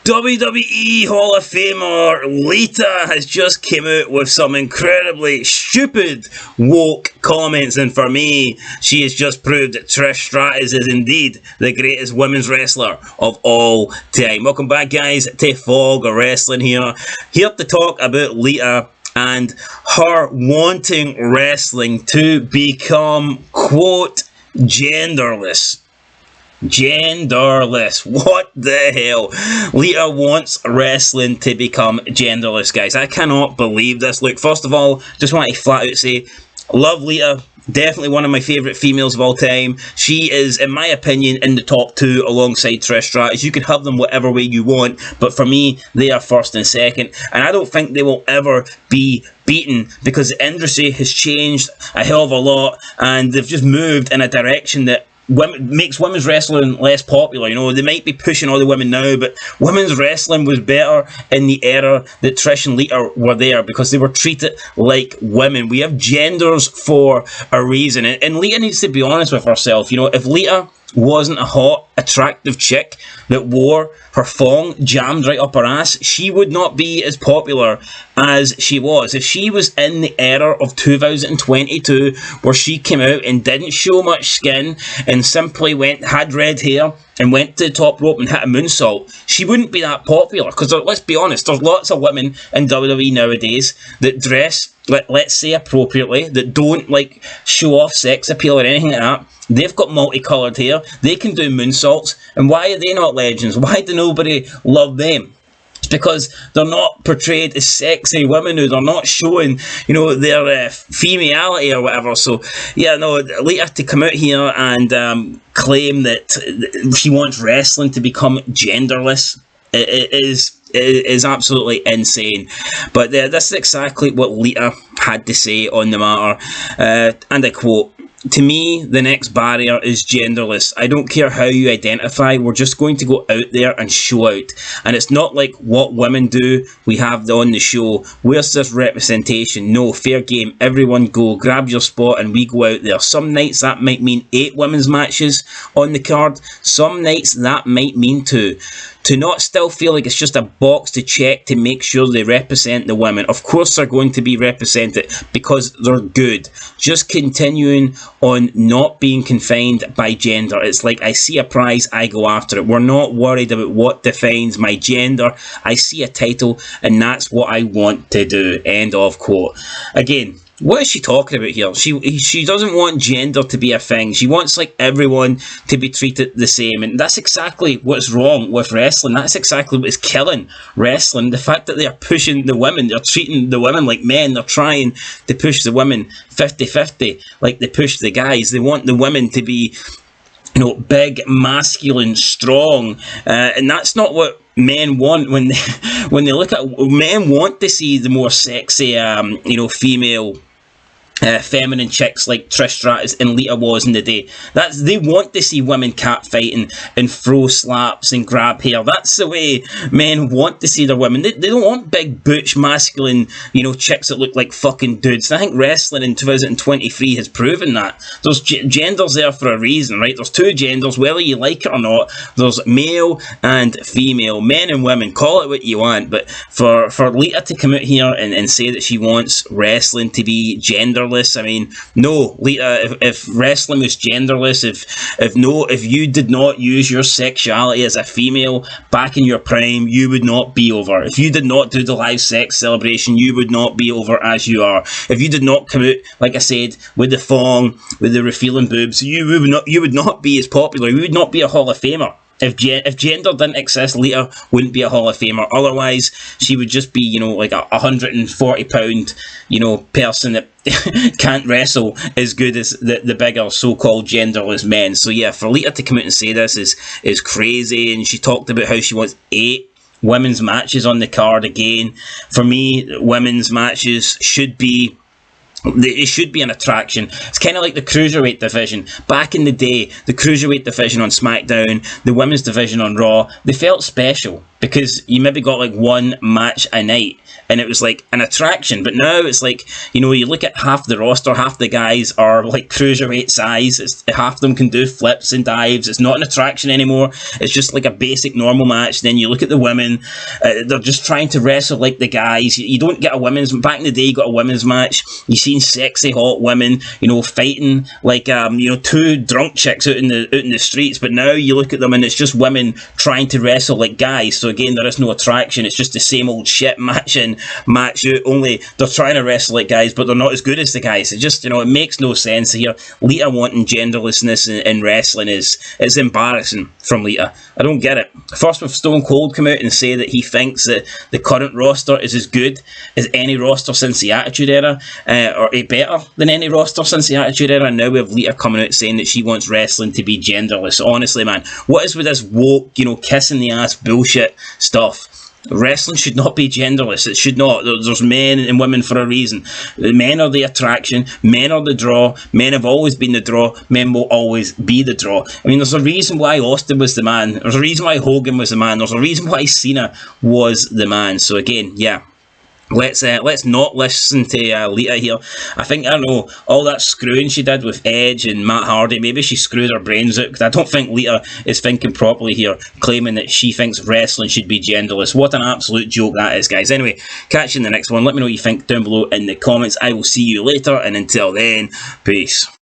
WWE Hall of Famer Lita has just came out with some incredibly stupid woke comments, and for me, she has just proved that Trish Stratus is indeed the greatest women's wrestler of all time. Welcome back, guys, to Fog of Wrestling here to talk about Lita and her wanting wrestling to become, quote, genderless. Genderless. What the hell? Lita wants wrestling to become genderless, guys. I cannot believe this. Look, first of all, just want to flat out say, love Lita. Definitely one of my favourite females of all time. She is, in my opinion, in the top two alongside Trish Stratus. You can have them whatever way you want, but for me, they are first and second. And I don't think they will ever be beaten because the industry has changed a hell of a lot and they've just moved in a direction that makes women's wrestling less popular. You know, they might be pushing all the women now, but women's wrestling was better in the era that Trish and Lita were there because they were treated like women. We have genders for a reason, and Lita needs to be honest with herself. You know, if Lita wasn't a hot, attractive chick that wore her thong jammed right up her ass, she would not be as popular as she was. If she was in the era of 2022 where she came out and didn't show much skin and simply had red hair and went to the top rope and hit a moonsault, she wouldn't be that popular. Because let's be honest, there's lots of women in WWE nowadays that dress, let's say, appropriately, that don't like show off sex appeal or anything like that. They've got multicoloured hair, they can do moonsaults, and why are they not legends? Why do nobody love them? It's because they're not portrayed as sexy women who they're not showing, you know, their femiality or whatever. So, yeah, no, Lita to come out here and claim that she wants wrestling to become genderless, it is absolutely insane. But this is exactly what Lita had to say on the matter, and I quote, "To me, the next barrier is genderless. I don't care how you identify, we're just going to go out there and show out. And it's not like what women do, we have on the show. Where's this representation? No, fair game, everyone go, grab your spot and we go out there. Some nights that might mean 8 women's matches on the card, some nights that might mean 2. To not still feel like it's just a box to check to make sure they represent the women. Of course they're going to be represented because they're good. Just continuing on not being confined by gender. It's like I see a prize, I go after it. We're not worried about what defines my gender. I see a title and that's what I want to do." End of quote. Again, what is she talking about here? She doesn't want gender to be a thing. She wants like everyone to be treated the same, and that's exactly what's wrong with wrestling. That's exactly what is killing wrestling. The fact that they're pushing the women, they're treating the women like men. They're trying to push the women 50-50 like they push the guys. They want the women to be, you know, big, masculine, strong, and that's not what men want when they look at. Men want to see the more sexy, you know, female, feminine chicks like Trish Stratus and Lita was in the day. They want to see women catfighting and throw slaps and grab hair. That's the way men want to see their women. They don't want big, butch, masculine, you know, chicks that look like fucking dudes. I think wrestling in 2023 has proven that. There's genders there for a reason, right? There's 2 genders, whether you like it or not. There's male and female, men and women. Call it what you want, but for Lita to come out here and say that she wants wrestling to be genderless, I mean, no, Lita, if wrestling was genderless, if you did not use your sexuality as a female back in your prime, you would not be over. If you did not do the live sex celebration, you would not be over as you are. If you did not come out, like I said, with the thong, with the revealing boobs, you would not be as popular. You would not be a Hall of Famer. If gender didn't exist, Lita wouldn't be a Hall of Famer. Otherwise, she would just be, you know, like a 140-pound, you know, person that can't wrestle as good as the bigger so-called genderless men. So yeah, for Lita to come out and say this is crazy. And she talked about how she wants 8 women's matches on the card again. For me, women's matches should be It should be an attraction. It's kind of like the Cruiserweight division. Back in the day, the Cruiserweight division on SmackDown, the Women's division on Raw, they felt special because you maybe got like one match a night and it was like an attraction. But now it's like, you know, you look at half the roster, half the guys are like cruiserweight size, half of them can do flips and dives. It's not an attraction anymore. It's just like a basic normal match. Then you look at the women, they're just trying to wrestle like the guys. You don't get a women's, back in the day you got a women's match, you seen sexy hot women, you know, fighting like you know, two drunk chicks out in the streets. But now you look at them and it's just women trying to wrestle like guys. So again, there is no attraction. It's just the same old shit match in, match out, only they're trying to wrestle like guys, but they're not as good as the guys. It just, you know, it makes no sense here. Lita wanting genderlessness in wrestling is embarrassing from Lita. I don't get it. First, with Stone Cold come out and say that he thinks that the current roster is as good as any roster since the Attitude Era, or better than any roster since the Attitude Era, and now we have Lita coming out saying that she wants wrestling to be genderless. Honestly, man, what is with this woke, you know, kissing the ass bullshit stuff? Wrestling should not be genderless. It should not. There's men and women for a reason. Men are the attraction. Men are the draw. Men have always been the draw. Men will always be the draw. I mean, there's a reason why Austin was the man. There's a reason why Hogan was the man. There's a reason why Cena was the man. So again, yeah. Let's not listen to Lita here. I think, I don't know, all that screwing she did with Edge and Matt Hardy, maybe she screwed her brains out, because I don't think Lita is thinking properly here, claiming that she thinks wrestling should be genderless. What an absolute joke that is, guys. Anyway, catch you in the next one. Let me know what you think down below in the comments. I will see you later, and until then, peace.